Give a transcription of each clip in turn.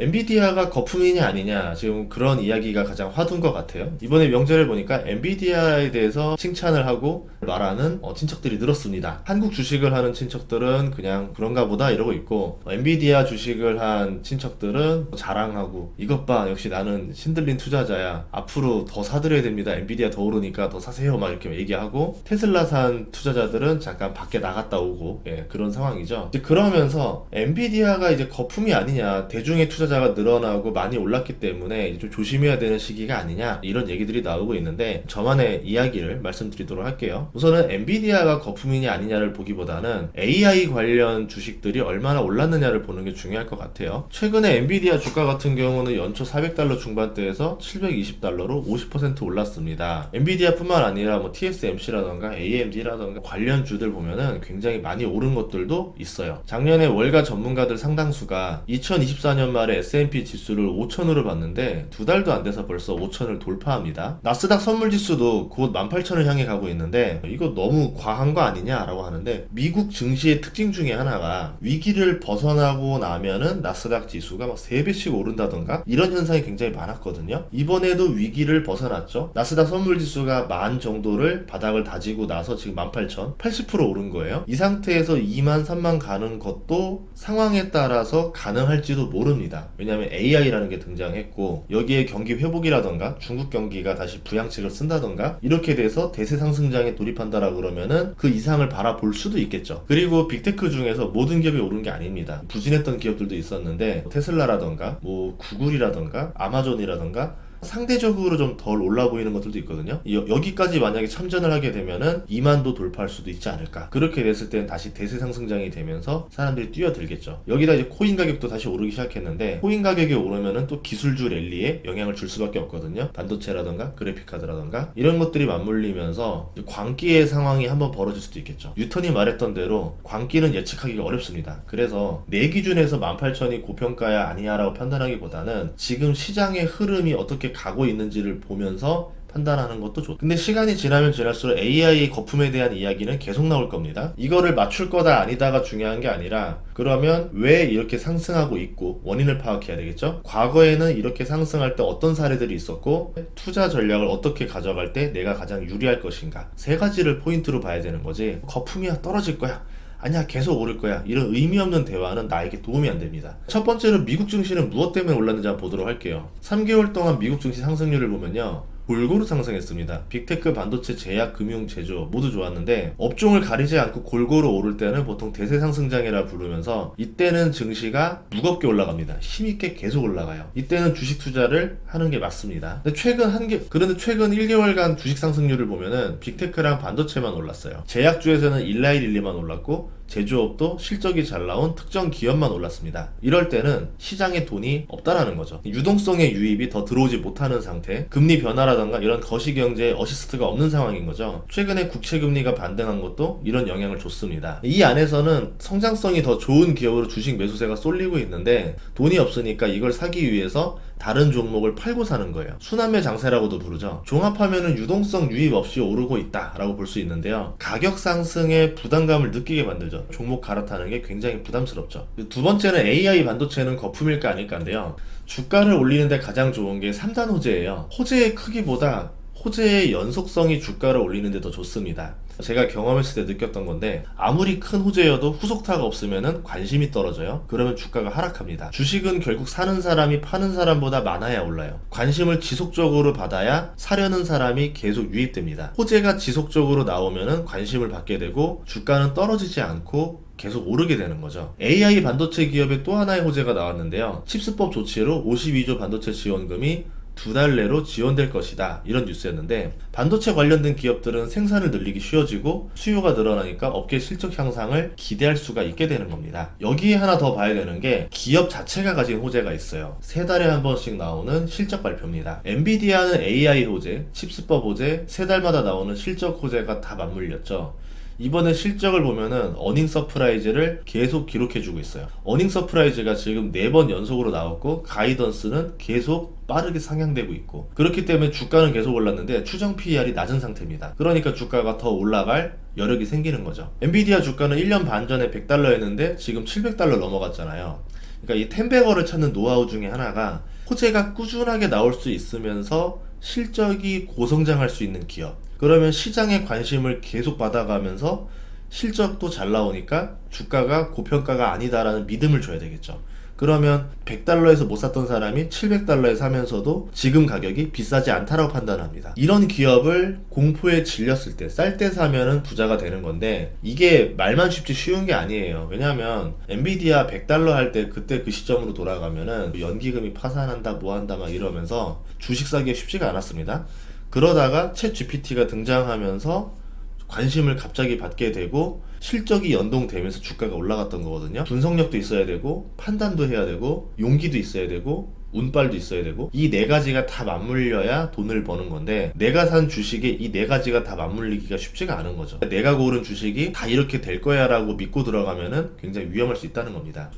엔비디아가 거품이냐 아니냐 지금 그런 이야기가 가장 화두인 것 같아요. 이번에 명절에 보니까 엔비디아에 대해서 칭찬을 하고 말하는 친척들이 늘었습니다. 한국 주식을 하는 친척들은 그냥 그런가 보다 이러고 있고, 엔비디아 주식을 한 친척들은 자랑하고, 이것 봐 역시 나는 신들린 투자자야, 앞으로 더 사들여야 됩니다, 엔비디아 더 오르니까 더 사세요 막 이렇게 얘기하고, 테슬라 산 투자자들은 잠깐 밖에 나갔다 오고, 그런 상황이죠. 이제 그러면서 엔비디아가 이제 거품이 아니냐, 대중의 투자자가 늘어나고 많이 올랐기 때문에 이제 좀 조심해야 되는 시기가 아니냐, 이런 얘기들이 나오고 있는데, 저만의 이야기를 말씀드리도록 할게요. 우선은 엔비디아가 거품이냐 아니냐를 보기보다는 AI 관련 주식들이 얼마나 올랐느냐를 보는 게 중요할 것 같아요. 최근에 엔비디아 주가 같은 경우는 연초 400달러 중반대에서 720달러로 50% 올랐습니다. 엔비디아 뿐만 아니라 뭐 TSMC라던가 AMD라던가 관련 주들 보면은 굉장히 많이 오른 것들도 있어요. 작년에 월가 전문가들 상당수가 2024년 말에 S&P 지수를 5,000으로 봤는데 두 달도 안 돼서 벌써 5,000을 돌파합니다. 나스닥 선물 지수도 곧 18,000을 향해 가고 있는데, 이거 너무 과한 거 아니냐라고 하는데, 미국 증시의 특징 중에 하나가 위기를 벗어나고 나면은 나스닥 지수가 막 3배씩 오른다던가 이런 현상이 굉장히 많았거든요. 이번에도 위기를 벗어났죠. 나스닥 선물 지수가 10,000 정도를 바닥을 다지고 나서 지금 18,000, 80% 오른 거예요. 이 상태에서 2만 3만 가는 것도 상황에 따라서 가능할지도 모릅니다. 왜냐하면 AI라는 게 등장했고, 여기에 경기 회복이라던가 중국 경기가 다시 부양책을 쓴다던가 이렇게 돼서 대세 상승장에 돌입한다라 그러면은 그 이상을 바라볼 수도 있겠죠. 그리고 빅테크 중에서 모든 기업이 오른 게 아닙니다. 부진했던 기업들도 있었는데, 테슬라라던가 뭐 구글이라던가 아마존이라던가 상대적으로 좀 덜 올라 보이는 것들도 있거든요. 여기까지 만약에 참전을 하게 되면은 2만도 돌파할 수도 있지 않을까. 그렇게 됐을 때는 다시 대세 상승장이 되면서 사람들이 뛰어들겠죠. 여기다 이제 코인 가격도 다시 오르기 시작했는데, 코인 가격이 오르면은 또 기술주 랠리에 영향을 줄 수밖에 없거든요. 반도체라던가 그래픽카드라던가 이런 것들이 맞물리면서 광기의 상황이 한번 벌어질 수도 있겠죠. 뉴턴이 말했던 대로 광기는 예측하기가 어렵습니다. 그래서 내 기준에서 18,000이 고평가야 아니냐라고 판단하기보다는 지금 시장의 흐름이 어떻게 가고 있는지를 보면서 판단하는 것도 좋다. 근데 시간이 지나면 지날수록 AI 거품에 대한 이야기는 계속 나올 겁니다. 이거를 맞출 거다 아니다가 중요한 게 아니라, 그러면 왜 이렇게 상승하고 있고 원인을 파악해야 되겠죠. 과거에는 이렇게 상승할 때 어떤 사례들이 있었고, 투자 전략을 어떻게 가져갈 때 내가 가장 유리할 것인가, 세 가지를 포인트로 봐야 되는 거지, 거품이야 떨어질 거야 아니야 계속 오를 거야, 이런 의미 없는 대화는 나에게 도움이 안 됩니다. 첫 번째로 미국 증시는 무엇 때문에 올랐는지 한번 보도록 할게요. 3개월 동안 미국 증시 상승률을 보면요, 골고루 상승했습니다. 빅테크, 반도체, 제약, 금융, 제조업 모두 좋았는데, 업종을 가리지 않고 골고루 오를 때는 보통 대세 상승장이라 부르면서, 이때는 증시가 무겁게 올라갑니다. 힘있게 계속 올라가요. 이때는 주식 투자를 하는 게 맞습니다. 근데 최근 1개월간 주식 상승률을 보면은 빅테크랑 반도체만 올랐어요. 제약주에서는 일라일일리만 올랐고, 제조업도 실적이 잘 나온 특정 기업만 올랐습니다. 이럴 때는 시장에 돈이 없다라는 거죠. 유동성의 유입이 더 들어오지 못하는 상태, 금리 변화라던가 이런 거시경제에 어시스트가 없는 상황인 거죠. 최근에 국채금리가 반등한 것도 이런 영향을 줬습니다. 이 안에서는 성장성이 더 좋은 기업으로 주식 매수세가 쏠리고 있는데, 돈이 없으니까 이걸 사기 위해서 다른 종목을 팔고 사는 거예요. 순환매 장세라고도 부르죠. 종합하면은 유동성 유입 없이 오르고 있다라고 볼 수 있는데요, 가격 상승에 부담감을 느끼게 만들죠. 종목 갈아타는 게 굉장히 부담스럽죠. 두 번째는 AI 반도체는 거품일까 아닐까인데요, 주가를 올리는데 가장 좋은 게 3단 호재예요. 호재의 크기보다 호재의 연속성이 주가를 올리는데 더 좋습니다. 제가 경험했을 때 느꼈던 건데, 아무리 큰 호재여도 후속타가 없으면 관심이 떨어져요. 그러면 주가가 하락합니다. 주식은 결국 사는 사람이 파는 사람보다 많아야 올라요. 관심을 지속적으로 받아야 사려는 사람이 계속 유입됩니다. 호재가 지속적으로 나오면 관심을 받게 되고 주가는 떨어지지 않고 계속 오르게 되는 거죠. AI 반도체 기업의 또 하나의 호재가 나왔는데요, 칩스법 조치로 52조 반도체 지원금이 2달 내로 지원될 것이다, 이런 뉴스였는데, 반도체 관련된 기업들은 생산을 늘리기 쉬워지고 수요가 늘어나니까 업계 실적 향상을 기대할 수가 있게 되는 겁니다. 여기에 하나 더 봐야 되는 게, 기업 자체가 가진 호재가 있어요. 3달에 한 번씩 나오는 실적 발표입니다. 엔비디아는 AI 호재, 칩스법 호재, 3달마다 나오는 실적 호재가 다 맞물렸죠. 이번에 실적을 보면은 어닝 서프라이즈를 계속 기록해주고 있어요. 어닝 서프라이즈가 지금 4번 연속으로 나왔고, 가이던스는 계속 빠르게 상향되고 있고, 그렇기 때문에 주가는 계속 올랐는데 추정 PER이 낮은 상태입니다. 그러니까 주가가 더 올라갈 여력이 생기는 거죠. 엔비디아 주가는 1년 반 전에 $100였는데 지금 $700 넘어갔잖아요. 그러니까 이 텐베거를 찾는 노하우 중에 하나가 호재가 꾸준하게 나올 수 있으면서 실적이 고성장할 수 있는 기업. 그러면 시장의 관심을 계속 받아가면서 실적도 잘 나오니까 주가가 고평가가 아니다라는 믿음을 줘야 되겠죠. 그러면 100달러에서 못 샀던 사람이 700달러에 사면서도 지금 가격이 비싸지 않다라고 판단합니다. 이런 기업을 공포에 질렸을 때, 쌀 때 사면은 부자가 되는 건데, 이게 말만 쉽지 쉬운 게 아니에요. 왜냐면 엔비디아 100달러 할 때 그때 그 시점으로 돌아가면은 연기금이 파산한다 뭐 한다 막 이러면서 주식 사기가 쉽지가 않았습니다. 그러다가 챗 GPT가 등장하면서 관심을 갑자기 받게 되고 실적이 연동되면서 주가가 올라갔던 거거든요. 분석력도 있어야 되고 판단도 해야 되고 용기도 있어야 되고 운빨도 있어야 되고 이 네 가지가 다 맞물려야 돈을 버는 건데, 내가 산 주식에 이 네 가지가 다 맞물리기가 쉽지가 않은 거죠. 내가 고른 주식이 다 이렇게 될 거야 라고 믿고 들어가면은 굉장히 위험할 수 있다는 겁니다.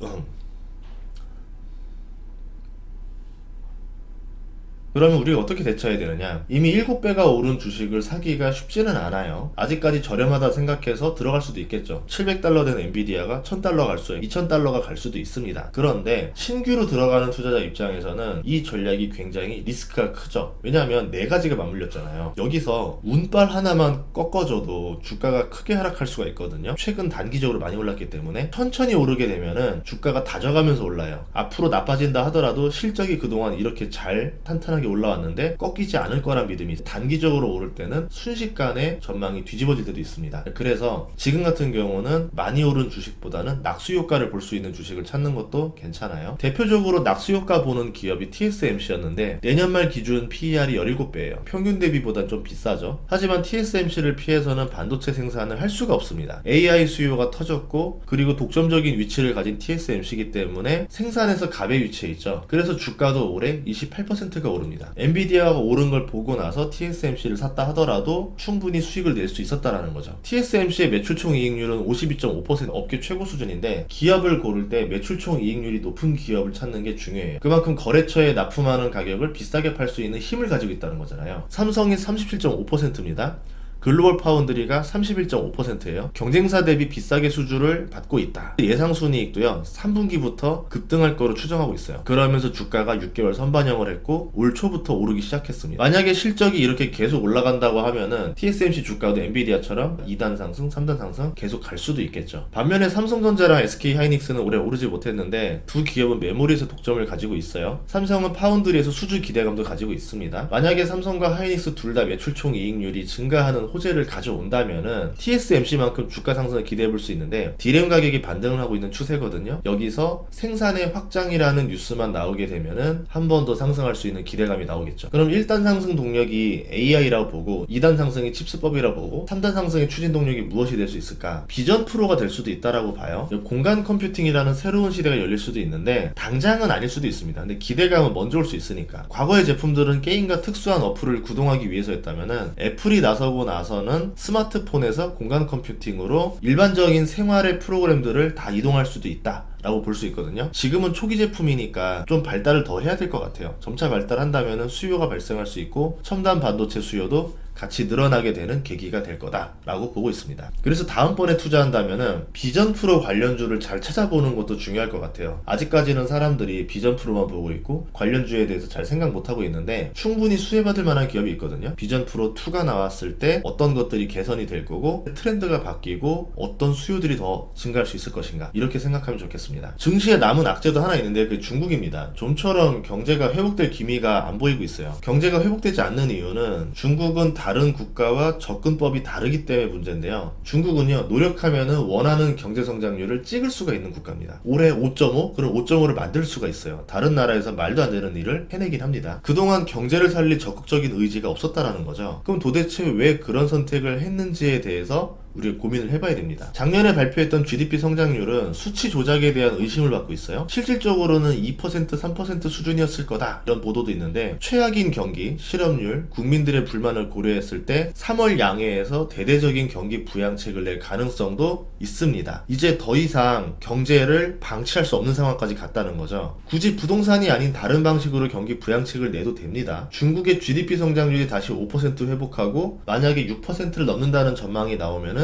그러면 우리가 어떻게 대처해야 되느냐? 이미 7배가 오른 주식을 사기가 쉽지는 않아요. 아직까지 저렴하다 생각해서 들어갈 수도 있겠죠. 700달러 된 엔비디아가 1000달러 갈 수에 2000달러가 갈 수도 있습니다. 그런데 신규로 들어가는 투자자 입장에서는 이 전략이 굉장히 리스크가 크죠. 왜냐하면 네 가지가 맞물렸잖아요. 여기서 운빨 하나만 꺾어줘도 주가가 크게 하락할 수가 있거든요. 최근 단기적으로 많이 올랐기 때문에 천천히 오르게 되면은 주가가 다져가면서 올라요. 앞으로 나빠진다 하더라도 실적이 그동안 이렇게 잘 탄탄하게 올라왔는데 꺾이지 않을 거란 믿음이 있어요. 단기적으로 오를 때는 순식간에 전망이 뒤집어질 때도 있습니다. 그래서 지금 같은 경우는 많이 오른 주식보다는 낙수 효과를 볼 수 있는 주식을 찾는 것도 괜찮아요. 대표적으로 낙수 효과 보는 기업이 TSMC였는데 내년 말 기준 PER이 17배예요. 평균 대비보다 좀 비싸죠. 하지만 TSMC를 피해서는 반도체 생산을 할 수가 없습니다. AI 수요가 터졌고 그리고 독점적인 위치를 가진 TSMC이기 때문에 생산에서 갑의 위치에 있죠. 그래서 주가도 올해 28%가 오릅니다. 엔비디아가 오른 걸 보고 나서 TSMC를 샀다 하더라도 충분히 수익을 낼 수 있었다라는 거죠. TSMC의 매출총 이익률은 52.5% 업계 최고 수준인데, 기업을 고를 때 매출총 이익률이 높은 기업을 찾는 게 중요해요. 그만큼 거래처에 납품하는 가격을 비싸게 팔 수 있는 힘을 가지고 있다는 거잖아요. 삼성이 37.5%입니다. 글로벌 파운드리가 31.5%예요. 경쟁사 대비 비싸게 수주를 받고 있다. 예상 순이익도요 3분기부터 급등할 거로 추정하고 있어요. 그러면서 주가가 6개월 선반영을 했고 올 초부터 오르기 시작했습니다. 만약에 실적이 이렇게 계속 올라간다고 하면은 TSMC 주가도 엔비디아처럼 2단 상승, 3단 상승 계속 갈 수도 있겠죠. 반면에 삼성전자랑 SK하이닉스는 올해 오르지 못했는데 두 기업은 메모리에서 독점을 가지고 있어요. 삼성은 파운드리에서 수주 기대감도 가지고 있습니다. 만약에 삼성과 하이닉스 둘 다 매출총 이익률이 증가하는 호재를 가져온다면은 TSMC만큼 주가 상승을 기대해 볼 수 있는데, 디램 가격이 반등을 하고 있는 추세거든요. 여기서 생산의 확장이라는 뉴스만 나오게 되면은 한 번 더 상승할 수 있는 기대감이 나오겠죠. 그럼 1단 상승 동력이 AI라고 보고 2단 상승이 칩스법이라고 보고 3단 상승의 추진 동력이 무엇이 될 수 있을까? 비전 프로가 될 수도 있다라고 봐요. 공간 컴퓨팅이라는 새로운 시대가 열릴 수도 있는데 당장은 아닐 수도 있습니다. 근데 기대감은 먼저 올 수 있으니까. 과거의 제품들은 게임과 특수한 어플을 구동하기 위해서였다면은 애플이 나서고 나서는 스마트폰에서 공간 컴퓨팅으로 일반적인 생활의 프로그램들을 다 이동할 수도 있다 라고 볼 수 있거든요. 지금은 초기 제품이니까 좀 발달을 더 해야 될 것 같아요. 점차 발달한다면 수요가 발생할 수 있고 첨단 반도체 수요도 같이 늘어나게 되는 계기가 될 거다라고 보고 있습니다. 그래서 다음번에 투자한다면은 비전 프로 관련주를 잘 찾아보는 것도 중요할 것 같아요. 아직까지는 사람들이 비전 프로만 보고 있고 관련주에 대해서 잘 생각 못하고 있는데 충분히 수혜받을 만한 기업이 있거든요. 비전 프로 2가 나왔을 때 어떤 것들이 개선이 될 거고 트렌드가 바뀌고 어떤 수요들이 더 증가할 수 있을 것인가, 이렇게 생각하면 좋겠습니다. 증시에 남은 악재도 하나 있는데 그게 중국입니다. 좀처럼 경제가 회복될 기미가 안 보이고 있어요. 경제가 회복되지 않는 이유는 중국은 다른 국가와 접근법이 다르기 때문에 문제인데요. 중국은요, 노력하면은 원하는 경제 성장률을 찍을 수가 있는 국가입니다. 올해 5.5? 그럼 5.5를 만들 수가 있어요. 다른 나라에서 말도 안 되는 일을 해내긴 합니다. 그동안 경제를 살릴 적극적인 의지가 없었다라는 거죠. 그럼 도대체 왜 그런 선택을 했는지에 대해서 우리가 고민을 해봐야 됩니다. 작년에 발표했던 GDP 성장률은 수치 조작에 대한 의심을 받고 있어요. 실질적으로는 2%, 3% 수준이었을 거다, 이런 보도도 있는데, 최악인 경기, 실업률, 국민들의 불만을 고려했을 때 3월 양해에서 대대적인 경기 부양책을 낼 가능성도 있습니다. 이제 더 이상 경제를 방치할 수 없는 상황까지 갔다는 거죠. 굳이 부동산이 아닌 다른 방식으로 경기 부양책을 내도 됩니다. 중국의 GDP 성장률이 다시 5% 회복하고 만약에 6%를 넘는다는 전망이 나오면은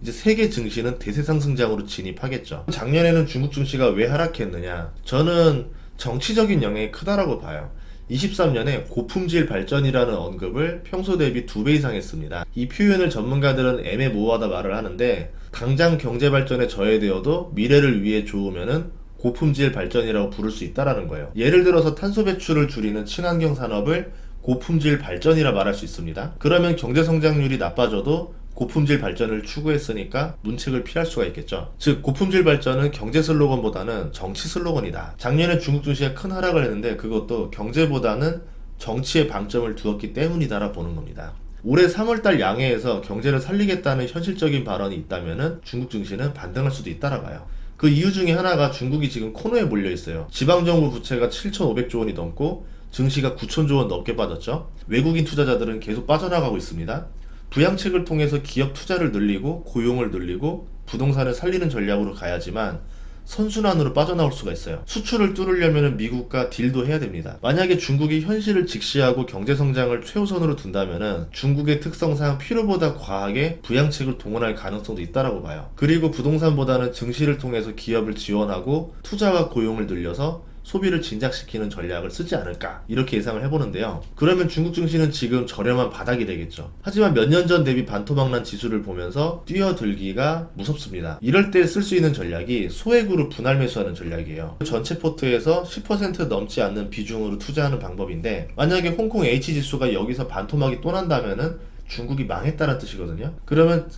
이제 세계 증시는 대세상승장으로 진입하겠죠. 작년에는 중국 증시가 왜 하락했느냐? 저는 정치적인 영향이 크다라고 봐요. 23년에 고품질 발전이라는 언급을 평소 대비 2배 이상 했습니다. 이 표현을 전문가들은 애매모호하다 말을 하는데, 당장 경제 발전에 저해되어도 미래를 위해 좋으면은 고품질 발전이라고 부를 수 있다라는 거예요. 예를 들어서 탄소 배출을 줄이는 친환경 산업을 고품질 발전이라 말할 수 있습니다. 그러면 경제 성장률이 나빠져도 고품질 발전을 추구했으니까 문책을 피할 수가 있겠죠. 즉, 고품질 발전은 경제 슬로건보다는 정치 슬로건이다. 작년에 중국 증시가 큰 하락을 했는데 그것도 경제보다는 정치에 방점을 두었기 때문이다라 보는 겁니다. 올해 3월달 양해에서 경제를 살리겠다는 현실적인 발언이 있다면 중국 증시는 반등할 수도 있다라 봐요. 그 이유 중에 하나가 중국이 지금 코너에 몰려 있어요. 지방정부 부채가 7,500조 원이 넘고 증시가 9,000조 원 넘게 빠졌죠. 외국인 투자자들은 계속 빠져나가고 있습니다. 부양책을 통해서 기업 투자를 늘리고 고용을 늘리고 부동산을 살리는 전략으로 가야지만 선순환으로 빠져나올 수가 있어요. 수출을 뚫으려면 미국과 딜도 해야 됩니다. 만약에 중국이 현실을 직시하고 경제성장을 최우선으로 둔다면 중국의 특성상 필요보다 과하게 부양책을 동원할 가능성도 있다고 봐요. 그리고 부동산보다는 증시를 통해서 기업을 지원하고 투자와 고용을 늘려서 소비를 진작시키는 전략을 쓰지 않을까, 이렇게 예상을 해보는데요. 그러면 중국 증시는 지금 저렴한 바닥이 되겠죠. 하지만 몇 년 전 대비 반토막난 지수를 보면서 뛰어들기가 무섭습니다. 이럴 때 쓸 수 있는 전략이 소액으로 분할 매수하는 전략이에요. 전체 포트에서 10% 넘지 않는 비중으로 투자하는 방법인데, 만약에 홍콩 H지수가 여기서 반토막이 또 난다면은 중국이 망했다는 뜻이거든요. 그러면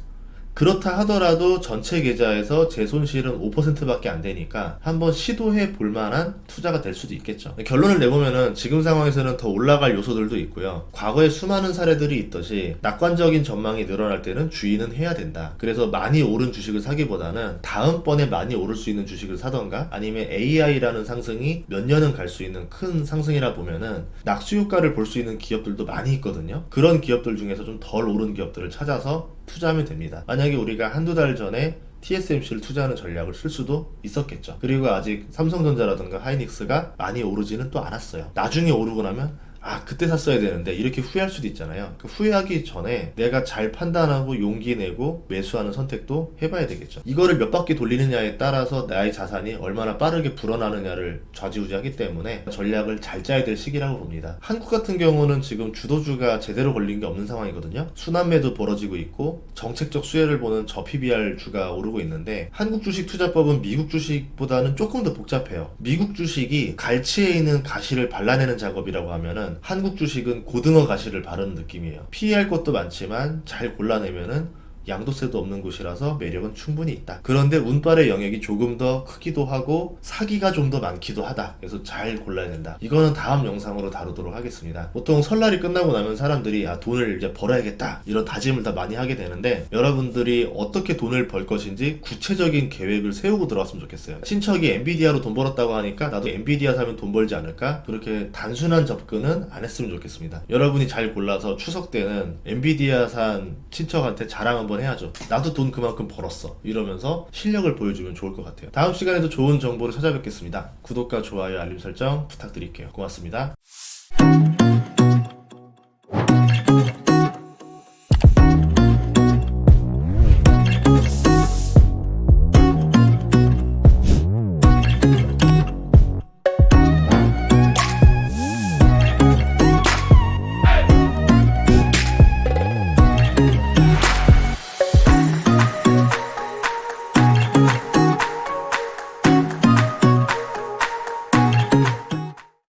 그렇다 하더라도 전체 계좌에서 제 손실은 5%밖에 안 되니까 한번 시도해 볼 만한 투자가 될 수도 있겠죠. 결론을 내보면은 지금 상황에서는 더 올라갈 요소들도 있고요. 과거에 수많은 사례들이 있듯이 낙관적인 전망이 늘어날 때는 주의는 해야 된다. 그래서 많이 오른 주식을 사기보다는 다음번에 많이 오를 수 있는 주식을 사던가, 아니면 AI라는 상승이 몇 년은 갈 수 있는 큰 상승이라 보면은 낙수 효과를 볼 수 있는 기업들도 많이 있거든요. 그런 기업들 중에서 좀 덜 오른 기업들을 찾아서 투자하면 됩니다. 만약에 우리가 한두 달 전에 TSMC를 투자하는 전략을 쓸 수도 있었겠죠. 그리고 아직 삼성전자라든가 하이닉스가 많이 오르지는 또 않았어요. 나중에 오르고 나면 그때 샀어야 되는데 이렇게 후회할 수도 있잖아요. 그 후회하기 전에 내가 잘 판단하고 용기 내고 매수하는 선택도 해봐야 되겠죠. 이거를 몇 바퀴 돌리느냐에 따라서 나의 자산이 얼마나 빠르게 불어나느냐를 좌지우지하기 때문에 전략을 잘 짜야 될 시기라고 봅니다. 한국 같은 경우는 지금 주도주가 제대로 걸린 게 없는 상황이거든요. 순환매도 벌어지고 있고 정책적 수혜를 보는 저PBR 주가 오르고 있는데, 한국 주식 투자법은 미국 주식보다는 조금 더 복잡해요. 미국 주식이 갈치에 있는 가시를 발라내는 작업이라고 하면은 한국 주식은 고등어 가시를 바르는 느낌이에요. 피할 것도 많지만 잘 골라내면은 양도세도 없는 곳이라서 매력은 충분히 있다. 그런데 운빨의 영역이 조금 더 크기도 하고 사기가 좀 더 많기도 하다. 그래서 잘 골라야 된다. 이거는 다음 영상으로 다루도록 하겠습니다. 보통 설날이 끝나고 나면 사람들이 돈을 이제 벌어야겠다, 이런 다짐을 다 많이 하게 되는데, 여러분들이 어떻게 돈을 벌 것인지 구체적인 계획을 세우고 들어왔으면 좋겠어요. 친척이 엔비디아로 돈 벌었다고 하니까 나도 엔비디아 사면 돈 벌지 않을까? 그렇게 단순한 접근은 안 했으면 좋겠습니다. 여러분이 잘 골라서 추석 때는 엔비디아 산 친척한테 자랑 한번 해야죠. 나도 돈 그만큼 벌었어, 이러면서 실력을 보여주면 좋을 것 같아요. 다음 시간에도 좋은 정보를 찾아뵙겠습니다. 구독과 좋아요, 알림 설정 부탁드릴게요. 고맙습니다.